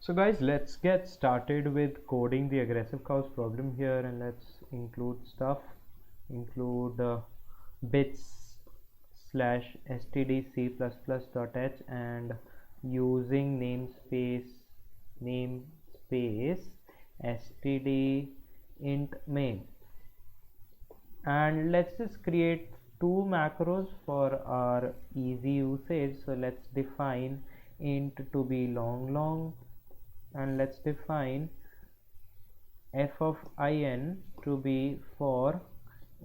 So guys, let's get started with coding the aggressive cows problem here, and let's include bits slash std_c++.h and using namespace std int main, and let's just create two macros for our easy usage. So let's define int to be long, and let's define f of in to be for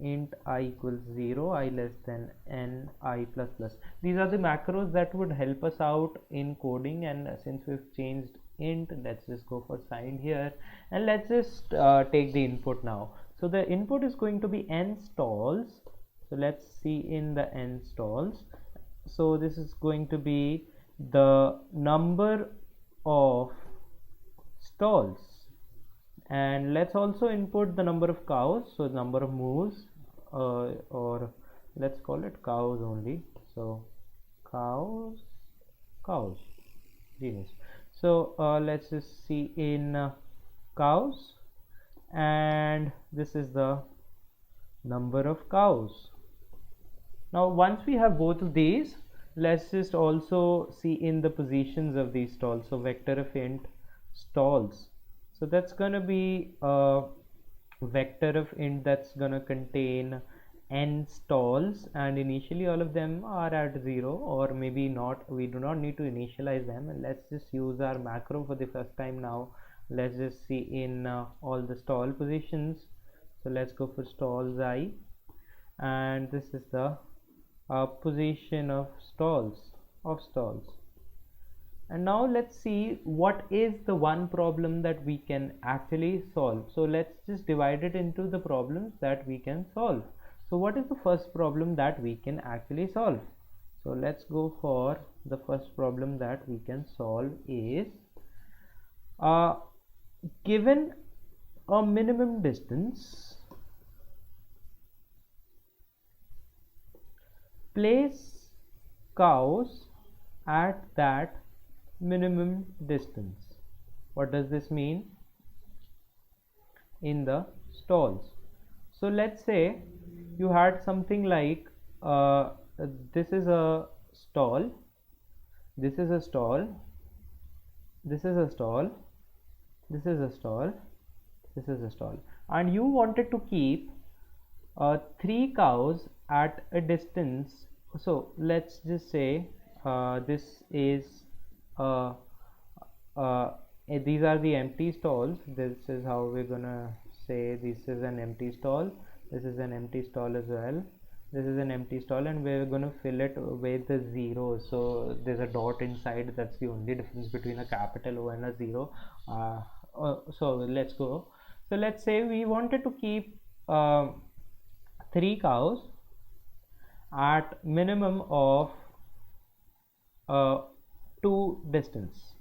int I equals 0, I less than n, I plus plus. These are the macros that would help us out in coding, and since we've changed int, let's just go for signed here, and let's just take the input now. So the input is going to be n stalls. So let's see in the n stalls. So this is going to be the number of stalls, and let's also input the number of cows, so number of moves, or let's call it cows only. So cows, genius. So let's just see in cows, and this is the number of cows. Now once we have both of these, let's just also see in the positions of these stalls. So vector of int stalls, so that's gonna be a vector of int that's gonna contain n stalls, and initially all of them are at 0, or maybe not, we do not need to initialize them. And let's just use our macro for the first time now. Let's just see in all the stall positions. So let's go for stalls I, and this is the position of stalls. And now let's see what is the one problem that we can actually solve. So let's just divide it into the problems that we can solve. So what is the first problem that we can actually solve? So let's go for the first problem that we can solve is given a minimum distance, place cows at that minimum distance. What does this mean? In the stalls. So let's say you had something like this is a stall, this is a stall, this is a stall, this is a stall, this is a stall, and you wanted to keep 3 cows at a distance. So let's just say this is these are the empty stalls. This is how we're gonna say this is an empty stall, this is an empty stall as well, this is an empty stall, and we're gonna fill it with the zeros. So there's a dot inside, that's the only difference between a capital O and a zero. So let's go. So let's say we wanted to keep 3 cows at minimum of 2 distance.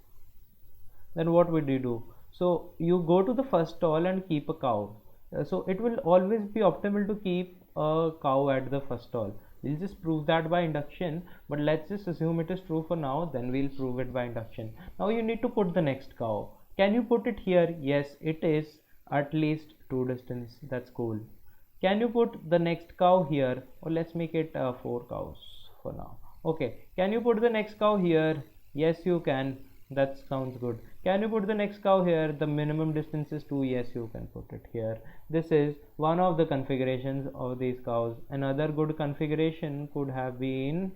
Then what would you do? So you go to the first stall and keep a cow. So it will always be optimal to keep a cow at the first stall. We'll just prove that by induction, but let's just assume it is true for now, then we'll prove it by induction. Now you need to put the next cow. Can you put it here? Yes, it is at least 2 distance. That's cool. Can you put the next cow here? Or let's make it 4 cows for now. Okay, can you put the next cow here? Yes, you can. That sounds good. Can you put the next cow here? The minimum distance is 2. Yes, you can put it here. This is one of the configurations of these cows. Another good configuration could have been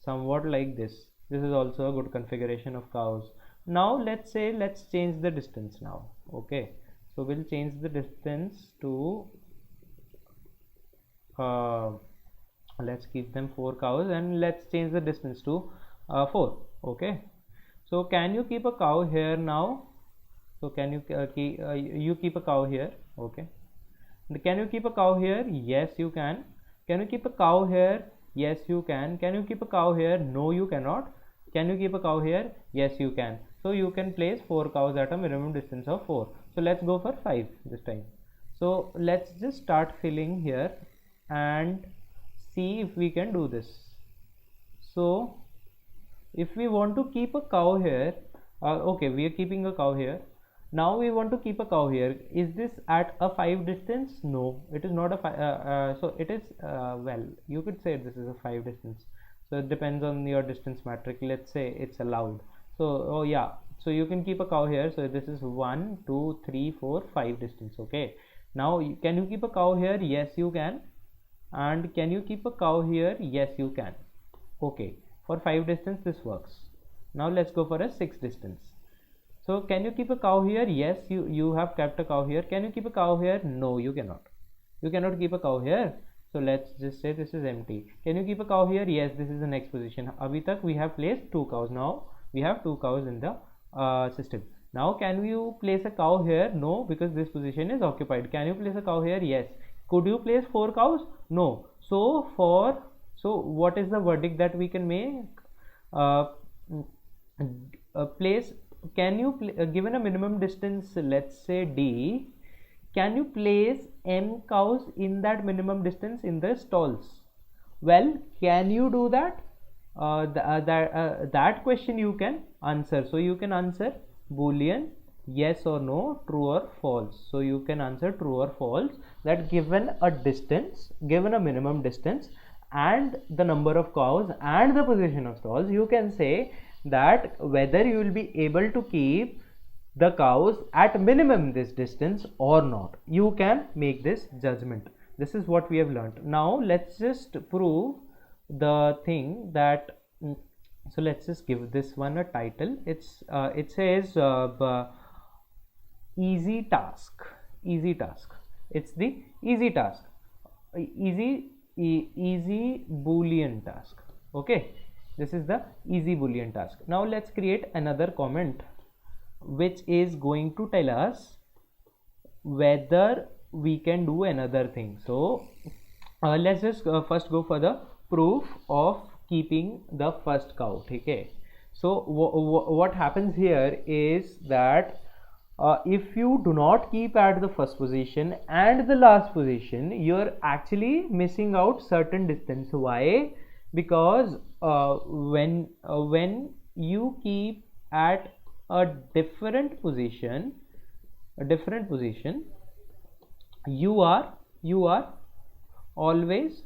somewhat like this. This is also a good configuration of cows. Now let's change the distance now. Okay, so we'll change the distance to let's keep them 4 cows, and let's change the distance to 4. Okay, so can you keep a cow here now? So can you you keep a cow here? Okay, can you keep a cow here? Yes, you can. Can you keep a cow here? Yes, you can. Can you keep a cow here? No, you cannot. Can you keep a cow here? Yes, you can. So you can place 4 cows at a minimum distance of 4. So let's go for 5 this time. So let's just start filling here and see if we can do this. So if we want to keep a cow here, Okay, we are keeping a cow here. Now we want to keep a cow here. Is this at a 5 distance? No, it is not a 5. So it is, well, you could say this is a 5 distance. So it depends on your distance metric. Let's say it's allowed. So, oh yeah, so you can keep a cow here. So this is 1, 2, 3, 4, 5 distance. Okay. Now, can you keep a cow here? Yes, you can. And can you keep a cow here? Yes, you can. Okay. For 5 distance, this works. Now let's go for a 6 distance. So can you keep a cow here? Yes, you have kept a cow here. Can you keep a cow here? No, you cannot. You cannot keep a cow here. So let's just say this is empty. Can you keep a cow here? Yes, this is the next position. Abhi tak we have placed 2 cows. Now we have 2 cows in the system. Now can you place a cow here? No, because this position is occupied. Can you place a cow here? Yes. Could you place 4 cows? No. So what is the verdict that we can make? Place, can you given a minimum distance, let's say D, can you place m cows in that minimum distance in the stalls? Well, can you do that? That question you can answer. So you can answer boolean yes or no, true or false. So you can answer true or false, that given a distance, given a minimum distance and the number of cows and the position of stalls, you can say that whether you will be able to keep the cows at minimum this distance or not. You can make this judgment. This is what we have learned. Now let's just prove the thing that, so let's just give this one a title. It says easy task. Easy task. It's the easy task. Easy boolean task. Okay, this is the easy boolean task. Now let's create another comment which is going to tell us whether we can do another thing. So let's just first go for the proof of keeping the first cow. Okay, so what happens here is that if you do not keep at the first position and the last position, you're actually missing out certain distance. Why? Because when you keep at a different position, you are always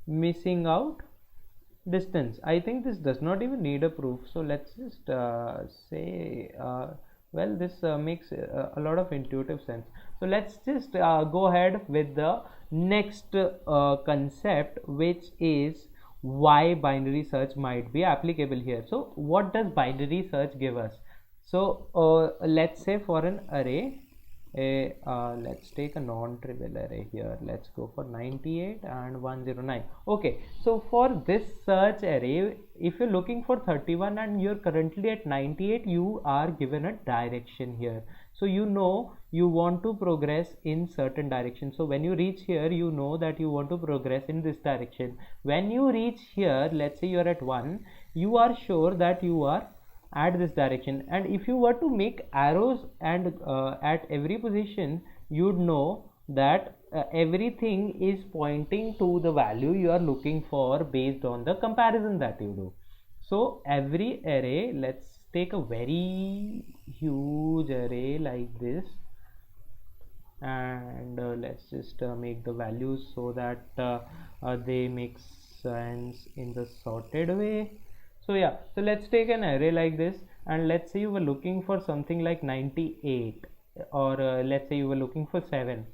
missing out distance. I think this does not even need a proof. So let's just say well, this makes a lot of intuitive sense. So let's just go ahead with the next concept, which is why binary search might be applicable here. So what does binary search give us? So let's say for an array, let's take a non-trivial array here. Let's go for 98 and 109. Okay, so for this search array, if you're looking for 31 and you're currently at 98, you are given a direction here. So you know you want to progress in certain direction. So when you reach here, you know that you want to progress in this direction. When you reach here, let's say you're at 1, you are sure that you are at this direction. And if you were to make arrows and at every position, you'd know that everything is pointing to the value you are looking for based on the comparison that you do. So every array, let's take a very huge array like this, and let's just make the values so that they make sense in the sorted way. So yeah, so let's take an array like this, and let's say you were looking for something like 98, or let's say you were looking for 7.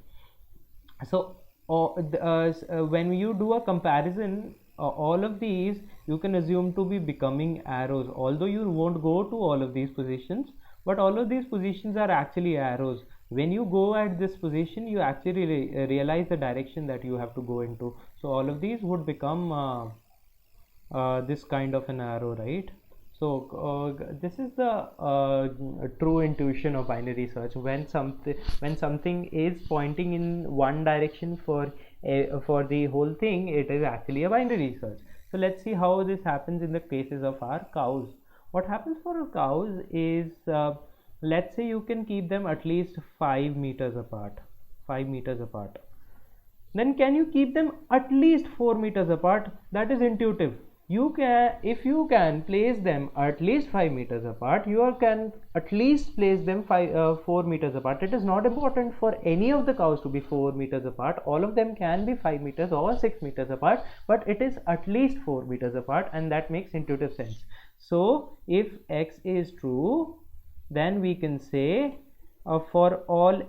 So when you do a comparison, all of these you can assume to be becoming arrows, although you won't go to all of these positions, but all of these positions are actually arrows. When you go at this position, you actually realize the direction that you have to go into. So all of these would become this kind of an arrow, right? So this is the true intuition of binary search. When something is pointing in one direction for the whole thing, it is actually a binary search. So let's see how this happens in the cases of our cows. What happens for our cows is, let's say you can keep them at least 5 meters apart. 5 meters apart. Then can you keep them at least 4 meters apart? That is intuitive. if you can place them at least 5 meters apart, you can at least place them 4 meters apart. It is not important for any of the cows to be 4 meters apart. All of them can be 5 meters or 6 meters apart, but it is at least 4 meters apart, and that makes intuitive sense. So if x is true, then we can say for all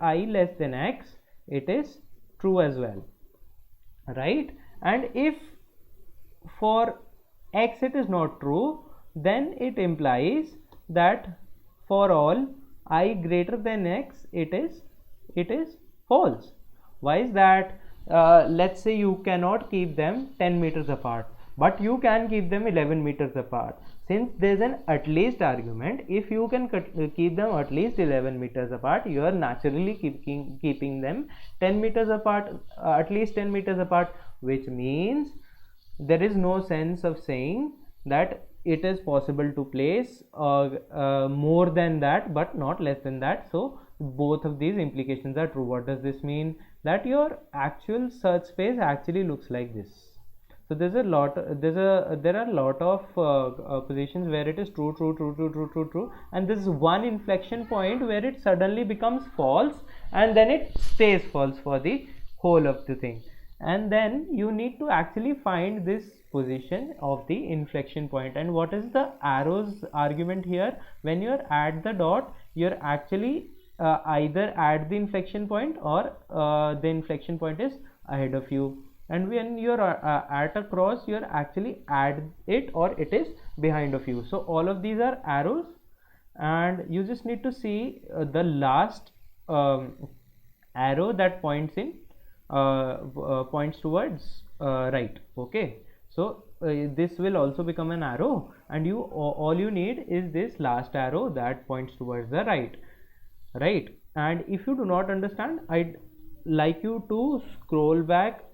I less than x, it is true as well, right? And if for x it is not true, then it implies that for all I greater than x, it is false. Why is that? Let's say you cannot keep them 10 meters apart, but you can keep them 11 meters apart. Since there is an at least argument, if you can keep them at least 11 meters apart, you are naturally keeping them 10 meters apart, at least 10 meters apart, which means there is no sense of saying that it is possible to place more than that but not less than that. So both of these implications are true. What does this mean? That your actual search space actually looks like this. So there are a lot of positions where it is true, and this is one inflection point where it suddenly becomes false, and then it stays false for the whole of the thing. And then you need to actually find this position of the inflection point. And what is the arrows argument here? When you're at the dot, you're actually either at the inflection point or the inflection point is ahead of you, and when you're at a cross, you're actually at it or it is behind of you. So all of these are arrows, and you just need to see the last arrow that points towards right. Okay, so this will also become an arrow, and all you need is this last arrow that points towards the right. And if you do not understand, I'd like you to scroll back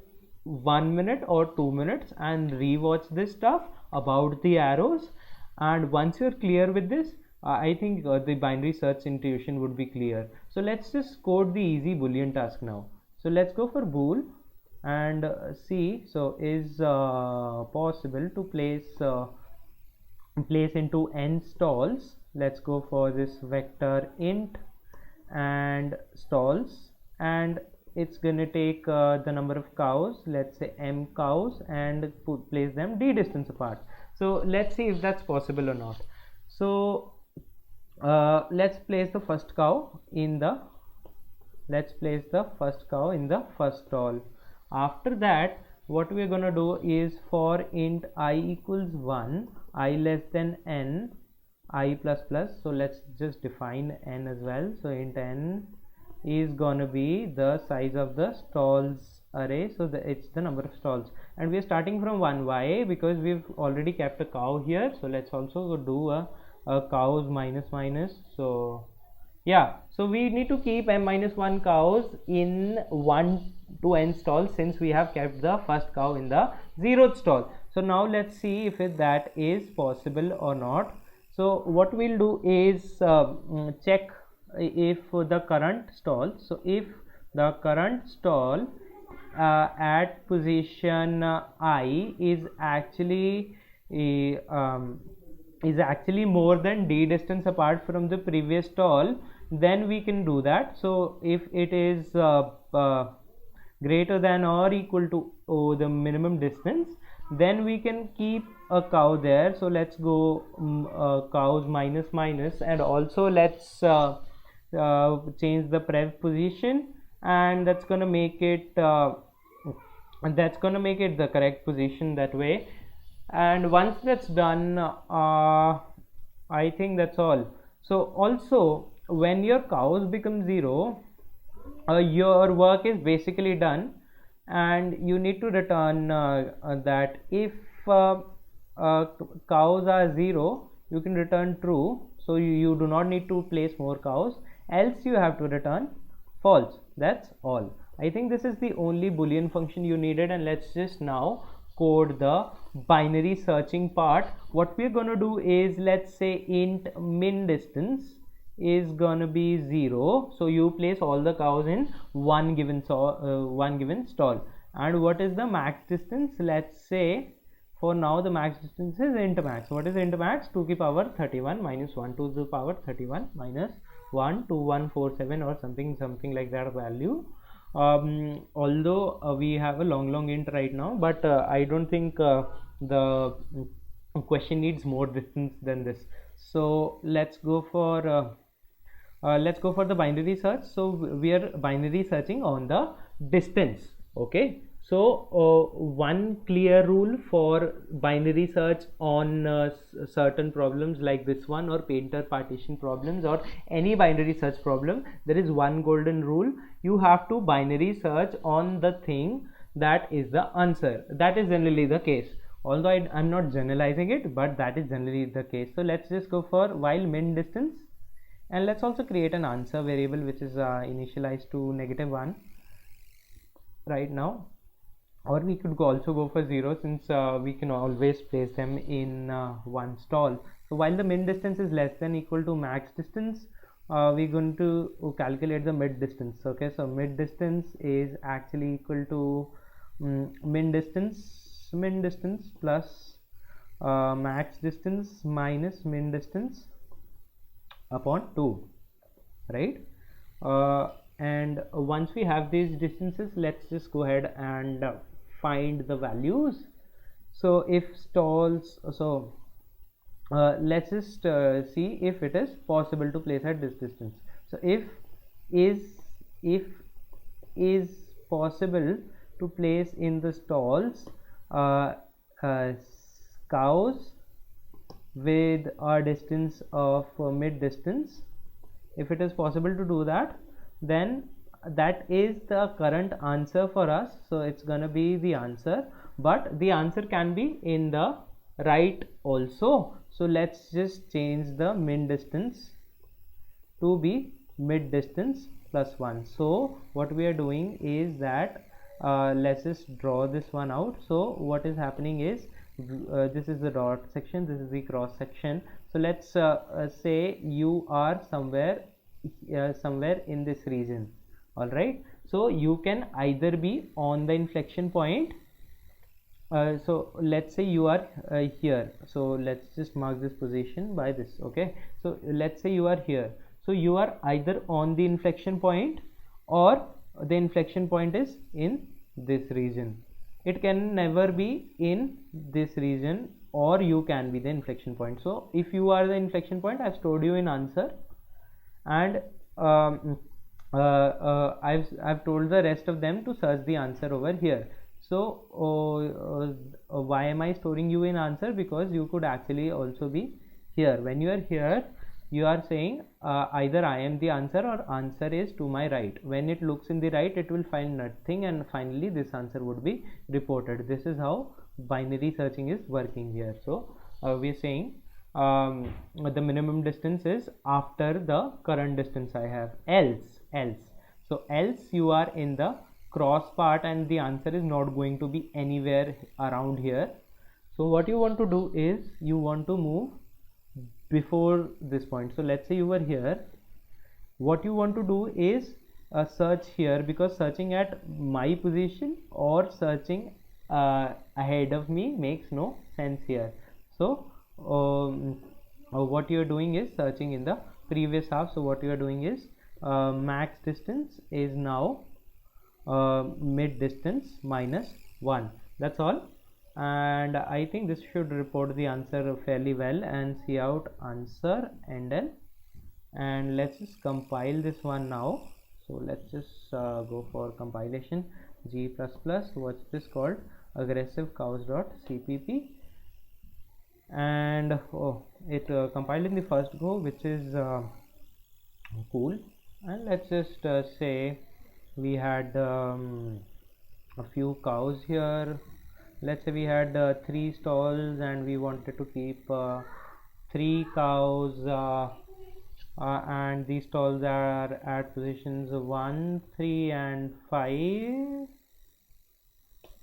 1 minute or 2 minutes and rewatch this stuff about the arrows, and once you're clear with this, I think the binary search intuition would be clear. So let's just code the easy boolean task now. So let's go for bool and see. So is possible to place into n stalls. Let's go for this vector int and stalls, and it's gonna take the number of cows, let's say m cows, and place them d distance apart. So let's see if that's possible or not. So let's place the first cow in the first stall. After that, what we're gonna do is for int I equals 1, I less than n, I plus plus. So let's just define n as well. So int n is gonna be the size of the stalls array, so it's the number of stalls, and we are starting from 1. Why? Because we've already kept a cow here. So let's also do a cows minus. So yeah, so we need to keep m minus 1 cows in 1 to n stalls, since we have kept the first cow in the 0th stall. So now let's see if that is possible or not. So what we'll do is check if the current stall, so if the current stall at position I is actually more than d distance apart from the previous stall, then we can do that. So if it is greater than or equal to the minimum distance, then we can keep a cow there. So let's go cows minus, and also let's change the prev position, and that's gonna make it the correct position that way. And once that's done, I think that's all. So also when your cows become 0, your work is basically done, and you need to return that if cows are 0, you can return true. So you do not need to place more cows, else you have to return false. That's all. I think this is the only boolean function you needed, and let's just now code the binary searching part. What we're going to do is, let's say int min distance is gonna be 0, so you place all the cows in one given stall. And what is the max distance? Let's say For now the max distance is int max. What is int max? 2 to the power 31 minus 1 to the power 31 minus 1 2147 or something like that value. Although we have a long int right now, but I don't think the question needs more distance than this. So let's go for the binary search. So we are binary searching on the distance. Okay, so one clear rule for binary search on certain problems like this one, or painter partition problems, or any binary search problem, there is one golden rule: you have to binary search on the thing that is the answer. That is generally the case, although I'm not generalizing it, but that is generally the case. So let's just go for while min distance, and let's also create an answer variable which is initialized to -1 right now, or we could also go for 0, since we can always place them in one stall. So while the min distance is less than equal to max distance, we're going to calculate the mid distance. Okay, so mid distance is actually equal to min distance plus max distance minus min distance upon 2, right? And once we have these distances, let's just go ahead and find the values. So if stalls, let's just see if it is possible to place at this distance. So if is possible to place in the stalls cows with a distance of mid distance, if it is possible to do that, then that is the current answer for us. So it's gonna be the answer, but the answer can be in the right also. So let's just change the min distance to be mid distance plus 1. So what we are doing is that let's just draw this one out. So what is happening is this is the dot section, this is the cross section. So let's say you are somewhere in this region. All right, so you can either be on the inflection point. So let's say you are here. So let's just mark this position by this. Okay, so let's say you are here. So you are either on the inflection point, or the inflection point is in this region. It can never be in this region, or you can be the inflection point. So if you are the inflection point, I've stored you in answer, and I've told the rest of them to search the answer over here. So why am I storing you in answer? Because you could actually also be here. When you are here, you are saying either I am the answer or answer is to my right. When it looks in the right, it will find nothing, and finally this answer would be reported. This is how binary searching is working here. So we are saying the minimum distance is after the current distance I have, else. So else you are in the cross part, and the answer is not going to be anywhere around here. So what you want to do is you want to move before this point. So let's say you were here. What you want to do is search here, because searching at my position or searching ahead of me makes no sense here. So what you are doing is searching in the previous half. So what you are doing is max distance is now mid distance minus 1. That's all, and I think this should report the answer fairly well. And see out answer NL, and let's just compile this one now. So let's just go for compilation. G++, what's this called? Aggressive cows.cpp, and it compiled in the first go, which is cool. And let's just say we had a few cows here. Let's say we had 3 stalls, and we wanted to keep 3 cows, and these stalls are at positions 1, 3 and 5.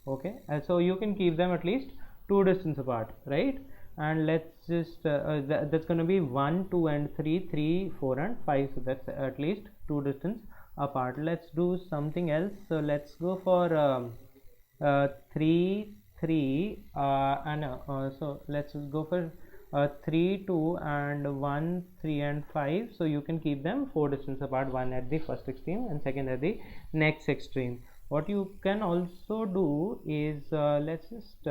Okay, so you can keep them at least 2 distance apart, right? And let's just that's going to be 1, 2 and 3, 3, 4 and 5. So that's at least 2 distance apart. Let's do something else. So let's go for 3, 3 and so let's go for 3 2 and 1 3 and 5, so you can keep them 4 distance apart, one at the first extreme and second at the next extreme. What you can also do is let's just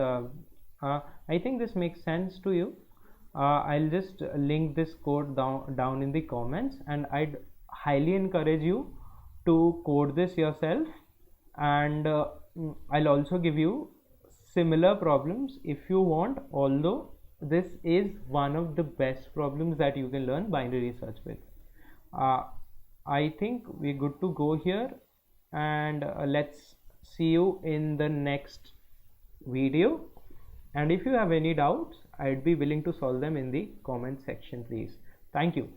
I think this makes sense to you. I'll just link this code down in the comments, and I'd highly encourage you to code this yourself. And I'll also give you similar problems if you want, although this is one of the best problems that you can learn binary search with. uh, I think we're good to go here, and let's see you in the next video. And if you have any doubts, I'd be willing to solve them in the comment section, please. Thank you.